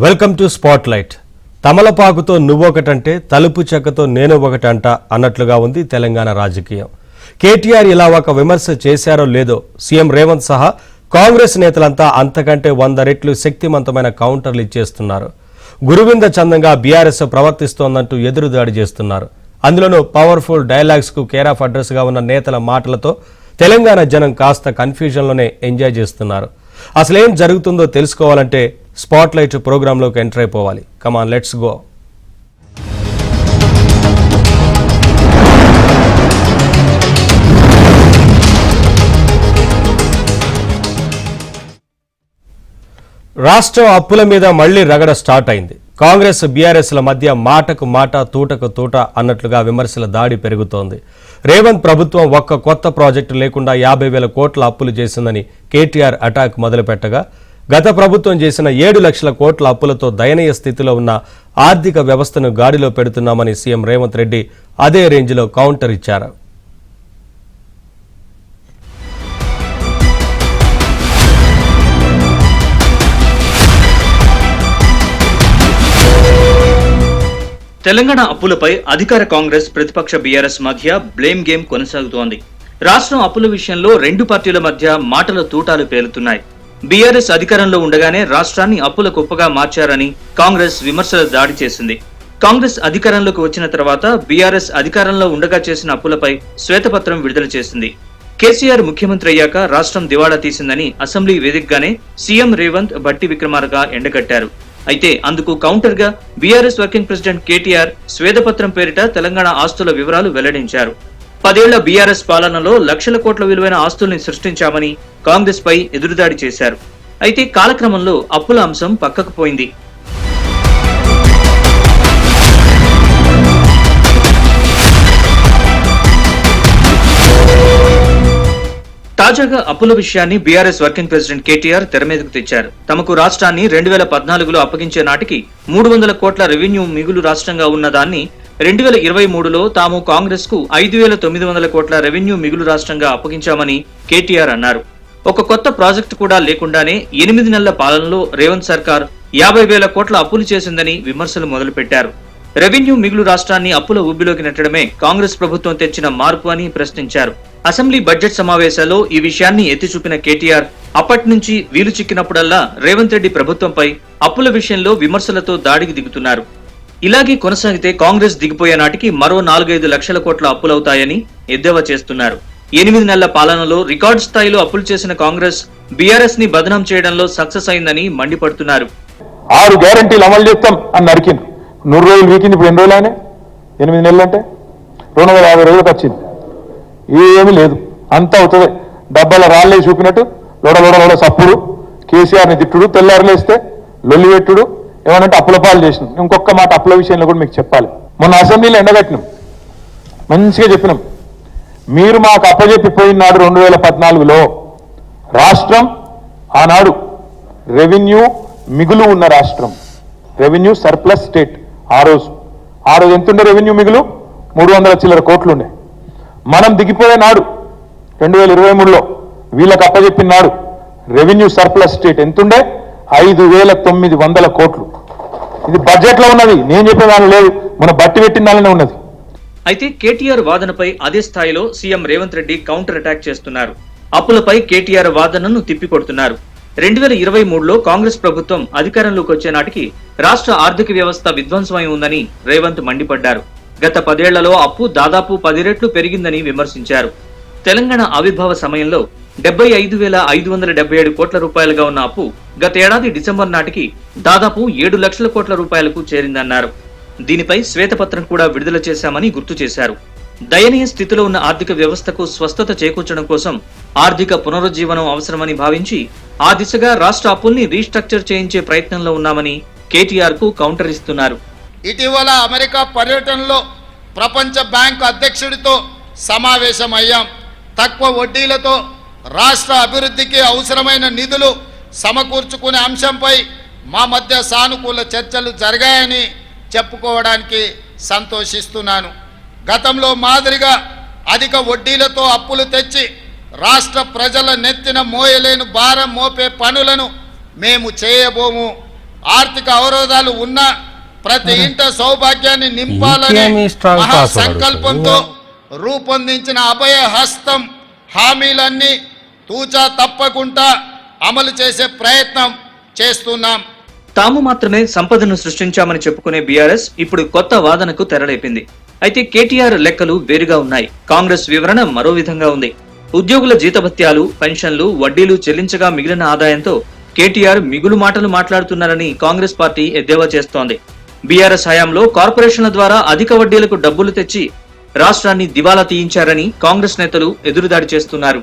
Welcome to Spotlight. తమలపాకుతో నువ్వొకటంటే తలుపు చెక్కతో నేను ఒకటంట అన్నట్లుగా ఉంది తెలంగాణ రాజకీయం. కేటీఆర్ ఇలా ఒక విమర్శ చేశారో లేదో సీఎం రేవంత్ సహా కాంగ్రెస్ నేతలంతా అంతకంటే 100 రెట్లు శక్తివంతమైన కౌంటర్లు ఇచ్చేస్తున్నారు. గురువింద చందంగా బీఆర్ఎస్ ప్రవర్తిస్తోందంటూ ఎదురుదాడి చేస్తున్నారు. అందులోనూ పవర్ఫుల్ డైలాగ్స్ కు కేర్ ఆఫ్ అడ్రస్ గా ఉన్న నేతల మాటలతో తెలంగాణ జనం కాస్త కన్ఫ్యూజన్లోనే ఎంజాయ్ చేస్తున్నారు. అసలేం జరుగుతుందో తెలుసుకోవాలంటే స్పాట్లైట్ ప్రోగ్రాంలోకి ఎంటర్ అయిపోవాలి. కమాన్, లెట్స్ గో. రాష్ట్రం అప్పుల మీద మళ్లీ రగడ స్టార్ట్ అయింది. కాంగ్రెస్ బీఆర్ఎస్ల మధ్య మాటకు మాట తూటకు తూట అన్నట్లుగా విమర్శల దాడి పెరుగుతోంది. రేవంత్ ప్రభుత్వం ఒక్క కొత్త ప్రాజెక్టు లేకుండా 50,000 కోట్ల అప్పులు చేసిందని కేటీఆర్ అటాక్ మొదలుపెట్టగా, గత ప్రభుత్వం చేసిన 7 లక్షల కోట్ల అప్పులతో దయనీయ స్థితిలో ఉన్న ఆర్థిక వ్యవస్థను గాడిలో పెడుతున్నామని సీఎం రేవంత్ రెడ్డి అదే రేంజ్లో కౌంటర్ ఇచ్చారు. తెలంగాణ అప్పులపై అధికార కాంగ్రెస్ ప్రతిపక్ష బీఆర్ఎస్ మధ్య బ్లేమ్ గేమ్ కొనసాగుతోంది. రాష్ట్రం అప్పుల విషయంలో రెండు పార్టీల మధ్య మాటల తూటాలు పేలుతున్నాయి. బీఆర్ఎస్ అధికారంలో ఉండగానే రాష్ట్రాన్ని అప్పుల కుప్పగా మార్చారని కాంగ్రెస్ విమర్శల దాడి చేసింది. కాంగ్రెస్ అధికారంలోకి వచ్చిన తర్వాత బీఆర్ఎస్ అధికారంలో ఉండగా చేసిన అప్పులపై శ్వేతపత్రం విడుదల చేసింది. కేసీఆర్ ముఖ్యమంత్రి అయ్యాక రాష్ట్రం దివాళా తీసిందని అసెంబ్లీ వేదికగానే సీఎం రేవంత్ భట్టి విక్రమార్క ఎండగట్టారు. అయితే అందుకు కౌంటర్ గా బీఆర్ఎస్ వర్కింగ్ ప్రెసిడెంట్ కేటీఆర్ శ్వేతపత్రం పేరిట తెలంగాణ ఆస్తుల వివరాలు వెల్లడించారు. 10 ఏళ్ల బీఆర్ఎస్ పాలనలో లక్షల కోట్ల విలువైన ఆస్తుల్ని సృష్టించామని కాంగ్రెస్ పై ఎదురుదాడి చేశారు. అయితే కాలక్రమంలో అప్పుల అంశం పక్కకు పోయింది. తాజాగా అప్పుల విషయాన్ని బీఆర్ఎస్ వర్కింగ్ ప్రెసిడెంట్ కేటీఆర్ తెర మీదకు తెచ్చారు. తమకు రాష్ట్రాన్ని 2014లో అప్పగించే నాటికి 300 కోట్ల రెవెన్యూ మిగులు రాష్ట్రంగా ఉన్న దాన్ని 2023లో తాము కాంగ్రెస్ కు 5,900 కోట్ల రెవెన్యూ మిగులు రాష్ట్రంగా అప్పగించామని కేటీఆర్ అన్నారు. ఒక కొత్త ప్రాజెక్టు కూడా లేకుండానే 8 నెలల పాలనలో రేవంత్ సర్కార్ 50,000 కోట్ల అప్పులు చేసిందని విమర్శలు మొదలుపెట్టారు. రెవెన్యూ మిగులు రాష్ట్రాన్ని అప్పుల ఊబిలోకి నెట్టడమే కాంగ్రెస్ ప్రభుత్వం తెచ్చిన మార్పు అని ప్రశ్నించారు. అసెంబ్లీ బడ్జెట్ సమావేశాల్లో ఈ విషయాన్ని ఎత్తి చూపిన కేటీఆర్ అప్పటి నుంచి వీలు చిక్కినప్పుడల్లా రేవంత్ రెడ్డి ప్రభుత్వంపై అప్పుల విషయంలో విమర్శలతో దాడికి దిగుతున్నారు. ఇలాగే కొనసాగితే కాంగ్రెస్ దిగిపోయే నాటికి మరో 4-5 లక్షల కోట్ల అప్పులవుతాయని ఎద్దేవా చేస్తున్నారు. 8 నెలల పాలనలో రికార్డు స్థాయిలో అప్పులు చేసిన కాంగ్రెస్ బీఆర్ఎస్ ని బదనాం చేయడంలో సక్సెస్ అయిందని మండిపడుతున్నారు. 6 గ్యారంటీలు అమలు చేస్తాం అని నరికింది. 100 రోజులు వీకింది. ఇప్పుడు ఎన్ని రోజులు అయినా 8 నెలలు అంటే 250 రోజులకు వచ్చింది. ఏమీ లేదు, అంతా అవుతుంది. డబ్బాల రాళ్ళే చూపినట్టు లోడ సప్పుడు, కేసీఆర్ని తిట్టుడు, తెల్లారులేస్తే లొల్లి పెట్టుడు, ఏమనంటే అప్పుల పాలు చేసినాం. ఇంకొక మాట అప్పుల విషయంలో కూడా మీకు చెప్పాలి. మొన్న అసెంబ్లీలో ఎండగట్టినాం, మంచిగా చెప్పినాం. మీరు మాకు అప్పచెప్పిపోయినాడు 2014లో రాష్ట్రం ఆనాడు రెవెన్యూ మిగులు ఉన్న రాష్ట్రం, రెవెన్యూ సర్ప్లస్ స్టేట్. ఆ రోజు ఎంతుండే రెవెన్యూ మిగులు? 300 చిల్లర కోట్లు ఉండే. మనం దిగిపోయే నాడు 2023లో వీళ్ళకి అప్పచెప్పినాడు రెవెన్యూ సర్ప్లస్ స్టేట్ ఎంతుండే? 5,900 కోట్లు. ఇది బడ్జెట్ లో ఉన్నది, నేను చెప్పేదాని లేదు, మన బట్టి పెట్టిన దానిలోనే ఉన్నది. అయితే కేటీఆర్ వాదనపై అదే స్థాయిలో CM Revanth Reddy counter attack చేస్తున్నారు. అప్పులపై కేటీఆర్ వాదనను తిప్పికొడుతున్నారు. 2023లో కాంగ్రెస్ ప్రభుత్వం అధికారంలోకి వచ్చే నాటికి రాష్ట్ర ఆర్థిక వ్యవస్థ విధ్వంసమై ఉందని రేవంత్ మండిపడ్డారు. గత 10 ఏళ్లలో అప్పు దాదాపు 10 రెట్లు పెరిగిందని విమర్శించారు. తెలంగాణ ఆవిర్భావ సమయంలో 75,577 కోట్ల రూపాయలుగా ఉన్న అప్పు గత ఏడాది డిసెంబర్ నాటికి దాదాపు 7 లక్షల కోట్ల రూపాయలకు చేరిందన్నారు. దీనిపై శ్వేతపత్రం కూడా విడుదల చేశామని గుర్తు చేశారు. దయనీయ స్థితిలో ఉన్న ఆర్థిక వ్యవస్థకు స్వస్థత చేకూర్చడం కోసం ఆర్థిక పునరుజ్జీవనం అవసరమని భావించి ఆ దిశగా రాష్ట్ర అప్పుల్ని రీస్ట్రక్చర్ చేయించే ప్రయత్నంలో ఉన్నామని కేటీఆర్ కు కౌంటర్ ఇస్తున్నారు. ఇటీవల అమెరికా పర్యటనలో ప్రపంచ బ్యాంకు అధ్యక్షుడితో సమావేశం అయ్యాం. తక్కువ వడ్డీలతో రాష్ట్ర అభివృద్ధికి అవసరమైన నిధులు సమకూర్చుకునే అంశంపై మా మధ్య సానుకూల చర్చలు జరిగాయని చెప్పుకోవడానికి సంతోషిస్తున్నాను. గతంలో మాదిరిగా అధిక వడ్డీలతో అప్పులు తెచ్చి రాష్ట్ర ప్రజల నెత్తిన మోయలేని భారం మోపే పనులను మేము చేయబోము. ఆర్థిక అవరోధాలు ఉన్నా ప్రతి ఇంట సౌభాగ్యాన్ని నింపాలని ఇంకేమీ స్ట్రాంగ్ మహా పాస్ సంకల్పంతో రూపొందించిన అభయ హస్తం హామీలన్నీ తూచా తప్పకుండా అమలు చేసే ప్రయత్నం చేస్తున్నాం. తాము మాత్రమే సంపదను సృష్టించామని చెప్పుకునే బీఆర్ఎస్ ఇప్పుడు కొత్త వాదనకు తెరలేపింది. అయితే కేటీఆర్ లెక్కలు వేరుగా ఉన్నాయి. కాంగ్రెస్ వివరణ మరో విధంగా ఉంది. ఉద్యోగుల జీతభత్యాలు, పెన్షన్లు, వడ్డీలు చెల్లించగా మిగిలిన ఆదాయంతో కేటీఆర్ మిగులు మాటలు మాట్లాడుతున్నారని కాంగ్రెస్ పార్టీ ఎద్దేవా చేస్తోంది. బీఆర్ఎస్ హయాంలో కార్పొరేషన్ల ద్వారా అధిక వడ్డీలకు డబ్బులు తెచ్చి రాష్ట్రాన్ని దివాలా తీయించారని కాంగ్రెస్ నేతలు ఎదురుదాడి చేస్తున్నారు.